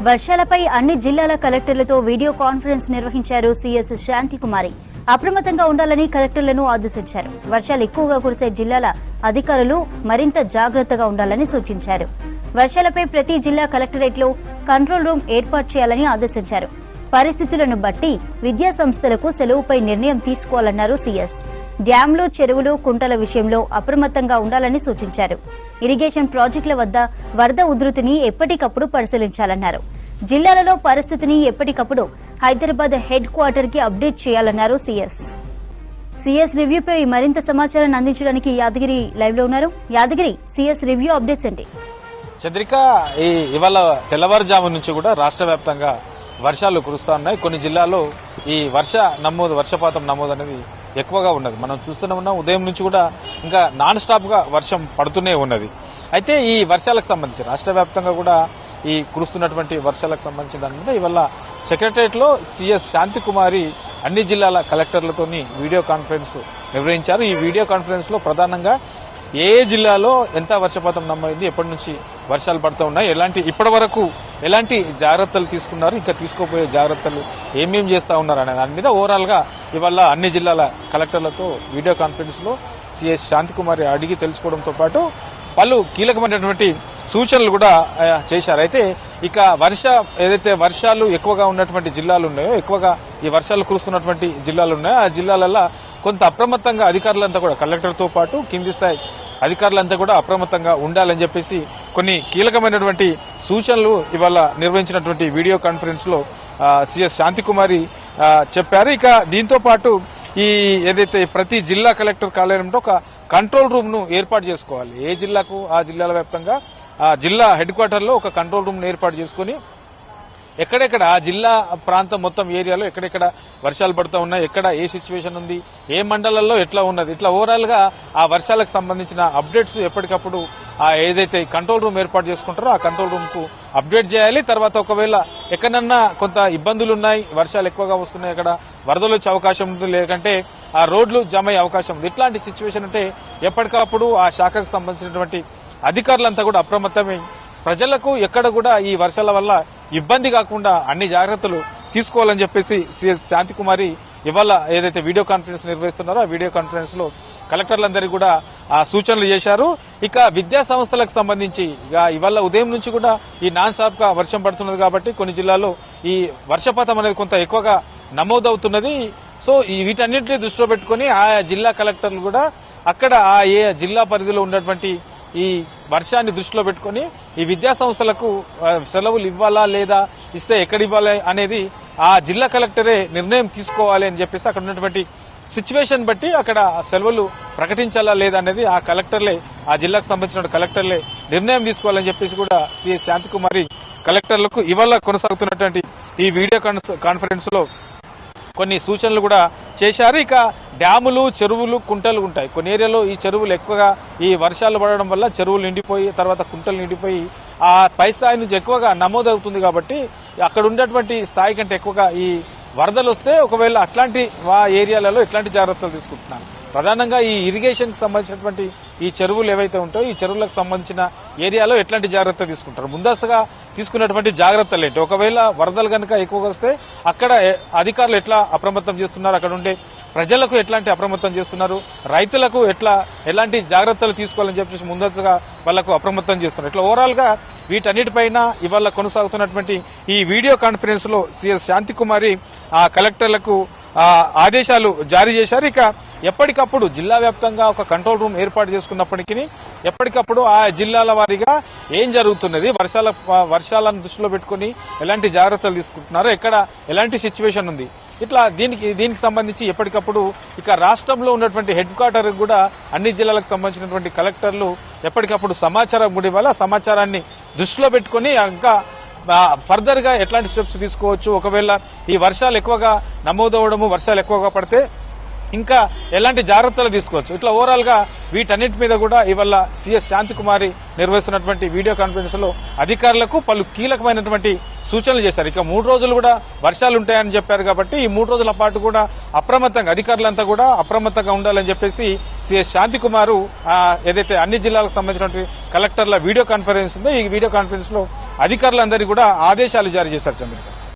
వర్షాలపై అన్ని జిల్లాల కలెక్టర్లతో వీడియో కాన్ఫరెన్స్ నిర్వహించారు సీఎస్ శాంతికుమారి. అప్రమత్తంగా ఉండాలని కలెక్టర్లను ఆదేశించారు. వర్షాలు ఎక్కువగా కురిసే జిల్లాల అధికారులు మరింత జాగ్రత్తగా ఉండాలని సూచించారు. వర్షాలపై ప్రతి జిల్లా కలెక్టరేట్లో కంట్రోల్ రూమ్ ఏర్పాటు చేయాలని ఆదేశించారు. పరిస్థితులను బట్టి విద్యా సంస్థలకు సెలవుపై నిర్ణయం తీసుకోవాలన్నారు సీఎస్. డ్యాంలు, చెరువులు, కుంటల విషయంలో అప్రమత్తంగా ఉండాలని సూచించారు. ఇరిగేషన్ ప్రాజెక్టుల వద్ద వరద ఉధృతిని ఎప్పటికప్పుడు పరిశీలించాలన్నారు. జిల్లాలలో పరిస్థితిని ఎప్పటికప్పుడు హైదరాబాద్ హెడ్ క్వార్టర్ కి అప్డేట్ చేయాలన్నారు సీఎస్ రివ్యూపై మరింత సమాచారాన్ని అందించడానికి యాదగిరి లైవ్ లో ఉన్నారు. యాదగిరి, సీఎస్ రివ్యూ అప్డేట్స్ ఏంటి? చంద్రిక, ఇవాళ తెల్లవారుజాము నుంచి కూడా రాష్ట్ర వ్యాప్తంగా వర్షాలు కురుస్తా ఉన్నాయి. కొన్ని జిల్లాల్లో ఈ వర్షపాతం నమోదు అనేది ఎక్కువగా ఉన్నది. మనం చూస్తూనే ఉన్నాం. ఉదయం నుంచి కూడా ఇంకా నాన్ స్టాప్ గా వర్షం పడుతూనే ఉన్నది. అయితే ఈ వర్షాలకు సంబంధించి రాష్ట్ర వ్యాప్తంగా కూడా ఈ కురుస్తున్నటువంటి వర్షాలకు సంబంధించిన దాని మీద ఇవాళ సెక్రటరియట్ లో సీఎస్ శాంతికుమారి అన్ని జిల్లాల కలెక్టర్లతో వీడియో కాన్ఫరెన్స్ నిర్వహించారు. ఈ వీడియో కాన్ఫరెన్స్ లో ప్రధానంగా ఏ జిల్లాలో ఎంత వర్షపాతం నమోదైంది, ఎప్పటి నుంచి వర్షాలు పడుతూ ఉన్నాయి, ఇప్పటి వరకు ఎలాంటి జాగ్రత్తలు తీసుకున్నారు, ఇంకా తీసుకోపోయే జాగ్రత్తలు ఏమేం చేస్తా ఉన్నారు అనే దాని మీద ఓవరాల్ గా ఇవాళ అన్ని జిల్లాల కలెక్టర్లతో వీడియో కాన్ఫరెన్స్ లో సీఎస్ శాంతికుమారి అడిగి తెలుసుకోవడంతో పాటు పలు కీలకమైనటువంటి సూచనలు కూడా చేశారు. అయితే ఇక ఏదైతే వర్షాలు ఎక్కువగా ఉన్నటువంటి జిల్లాలు ఉన్నాయో, ఎక్కువగా ఈ వర్షాలు కురుస్తున్నటువంటి జిల్లాలు ఉన్నాయో, ఆ జిల్లాలలో కొంత అప్రమత్తంగా అధికారులంతా కూడా కలెక్టర్తో పాటు కింది స్థాయి అధికారులంతా కూడా అప్రమత్తంగా ఉండాలని చెప్పేసి కొన్ని కీలకమైనటువంటి సూచనలు ఇవాళ నిర్వహించినటువంటి వీడియో కాన్ఫరెన్స్ లో సీఎస్ శాంతికుమారి చెప్పారు. ఇక దీంతో పాటు ఏదైతే ప్రతి జిల్లా కలెక్టర్ కార్యాలయంలో ఒక కంట్రోల్ రూమ్ ను ఏర్పాటు చేసుకోవాలి. ఏ జిల్లాకు ఆ జిల్లాల వ్యాప్తంగా ఆ జిల్లా హెడ్ క్వార్టర్ లో ఒక కంట్రోల్ రూమ్ ను ఏర్పాటు చేసుకుని ఎక్కడెక్కడ ఆ జిల్లా ప్రాంతం మొత్తం ఏరియాలో ఎక్కడెక్కడ వర్షాలు పడుతూ ఉన్నాయి, ఎక్కడ ఏ సిచ్యువేషన్ ఉంది, ఏ మండలాల్లో ఎట్లా ఉన్నది, ఇట్లా ఓవరాల్ గా ఆ వర్షాలకు సంబంధించిన అప్డేట్స్ ఎప్పటికప్పుడు ఏదైతే కంట్రోల్ రూమ్ ఏర్పాటు చేసుకుంటారో ఆ కంట్రోల్ రూమ్ కు అప్డేట్ చేయాలి. తర్వాత ఒకవేళ ఎక్కడన్నా కొంత ఇబ్బందులు ఉన్నాయి, వర్షాలు ఎక్కువగా వస్తున్నాయి, అక్కడ వరదలు వచ్చే అవకాశం ఉంది, లేకంటే ఆ రోడ్లు జమ అయ్యే అవకాశం ఉంది, ఇట్లాంటి సిచ్యువేషన్ ఉంటే ఎప్పటికప్పుడు ఆ శాఖకు సంబంధించినటువంటి అధికారులంతా కూడా అప్రమత్తమై ప్రజలకు ఎక్కడ కూడా ఈ వర్షాల వల్ల ఇబ్బంది కాకుండా అన్ని జాగ్రత్తలు తీసుకోవాలని చెప్పేసి సీఎస్ శాంతికుమారి ఇవాళ ఏదైతే వీడియో కాన్ఫరెన్స్ నిర్వహిస్తున్నారో ఆ వీడియో కాన్ఫరెన్స్ లో కలెక్టర్లందరికీ కూడా ఆ సూచనలు చేశారు. ఇక విద్యా సంస్థలకు సంబంధించి ఇవాళ ఉదయం నుంచి కూడా ఈ నాన్ స్టాప్ గా వర్షం పడుతున్నది కాబట్టి కొన్ని జిల్లాల్లో ఈ వర్షపాతం అనేది కొంత ఎక్కువగా నమోదవుతున్నది. సో వీటన్నింటినీ దృష్టిలో పెట్టుకుని ఆయా జిల్లా కలెక్టర్లు కూడా అక్కడ ఏ జిల్లా పరిధిలో ఉన్నటువంటి ఈ వర్షాన్ని దృష్టిలో పెట్టుకుని ఈ విద్యా సంస్థలకు సెలవులు ఇవ్వాలా లేదా, ఇస్తే ఎక్కడ ఇవ్వాలి అనేది ఆ జిల్లా కలెక్టరే నిర్ణయం తీసుకోవాలి అని చెప్పేసి అక్కడ ఉన్నటువంటి సిచ్యువేషన్ బట్టి అక్కడ సెలవులు ప్రకటించాలా లేదా అనేది ఆ కలెక్టర్లే, ఆ జిల్లాకు సంబంధించిన కలెక్టర్లే నిర్ణయం తీసుకోవాలని చెప్పేసి కూడా సీఎస్ శాంతికుమారి కలెక్టర్లకు ఇవాళ కొనసాగుతున్నటువంటి ఈ వీడియో కాన్ఫరెన్స్ లో కొన్ని సూచనలు కూడా చేశారు. ఇక డ్యాములు, చెరువులు, కుంటలు ఉంటాయి. కొన్ని ఏరియాలో ఈ చెరువులు ఎక్కువగా ఈ వర్షాలు పడడం వల్ల చెరువులు నిండిపోయి తర్వాత కుంటలు నిండిపోయి ఆ పై స్థాయి నుంచి ఎక్కువగా నమోదవుతుంది. కాబట్టి అక్కడ ఉండేటువంటి స్థాయి కంటే ఎక్కువగా ఈ వరదలు వస్తే ఒకవేళ అట్లాంటి ఏరియాలలో ఎట్లాంటి జాగ్రత్తలు తీసుకుంటున్నారు, ప్రధానంగా ఈ ఇరిగేషన్ కి సంబంధించినటువంటి ఈ చెరువులు ఏవైతే ఉంటాయో ఈ చెరువులకు సంబంధించిన ఏరియాలో ఎట్లాంటి జాగ్రత్తలు తీసుకుంటారు, ముందస్తుగా తీసుకున్నటువంటి జాగ్రత్తలు ఏంటి, ఒకవేళ వరదలు కనుక ఎక్కువగా వస్తే అక్కడ అధికారులు ఎట్లా అప్రమత్తం చేస్తున్నారు, అక్కడ ఉండే ప్రజలకు ఎట్లాంటి అప్రమత్తం చేస్తున్నారు, రైతులకు ఎలాంటి జాగ్రత్తలు తీసుకోవాలని చెప్పేసి ముందస్తుగా వాళ్లకు అప్రమత్తం చేస్తున్నారు. ఇట్లా ఓవరాల్ గా వీటన్నిటిపైన ఇవాళ కొనసాగుతున్నటువంటి ఈ వీడియో కాన్ఫరెన్స్ లో సీఎస్ శాంతికుమారి ఆ కలెక్టర్లకు ఆదేశాలు జారీ చేశారు. ఇక ఎప్పటికప్పుడు జిల్లా వ్యాప్తంగా ఒక కంట్రోల్ రూమ్ ఏర్పాటు చేసుకున్నప్పటికీ ఎప్పటికప్పుడు ఆ జిల్లాల వారీగా ఏం జరుగుతున్నది, వర్షాలను దృష్టిలో పెట్టుకుని ఎలాంటి జాగ్రత్తలు తీసుకుంటున్నారో, ఎక్కడ ఎలాంటి సిచ్యువేషన్ ఉంది, ఇట్లా దీనికి సంబంధించి ఎప్పటికప్పుడు ఇక రాష్ట్రంలో ఉన్నటువంటి హెడ్ క్వార్టర్ కూడా అన్ని జిల్లాలకు సంబంధించినటువంటి కలెక్టర్లు ఎప్పటికప్పుడు సమాచారం కూడా ఇవ్వాలి. ఆ సమాచారాన్ని దృష్టిలో పెట్టుకుని ఇంకా ఫర్దర్ గా ఎట్లాంటి స్టెప్స్ తీసుకోవచ్చు, ఒకవేళ ఈ వర్షాలు ఎక్కువగా నమోదవడము, వర్షాలు ఎక్కువగా పడితే ఇంకా ఎలాంటి జాగ్రత్తలు తీసుకోవచ్చు, ఇట్లా ఓవరాల్ గా వీటన్నిటి మీద కూడా ఇవాళ సీఎస్ శాంతికుమారి నిర్వహిస్తున్నటువంటి వీడియో కాన్ఫరెన్స్ లో అధికారులకు పలు కీలకమైనటువంటి సూచనలు చేశారు. ఇక 3 రోజులు కూడా వర్షాలు ఉంటాయని చెప్పారు కాబట్టి ఈ 3 రోజుల పాటు కూడా అధికారులంతా కూడా అప్రమత్తంగా ఉండాలని చెప్పేసి సీఎస్ శాంతికుమారు ఏదైతే అన్ని జిల్లాలకు సంబంధించినటువంటి కలెక్టర్ల వీడియో కాన్ఫరెన్స్ ఉందో ఈ వీడియో కాన్ఫరెన్స్ లో అధికారులందరికీ కూడా ఆదేశాలు జారీ చేశారు చంద్రిక.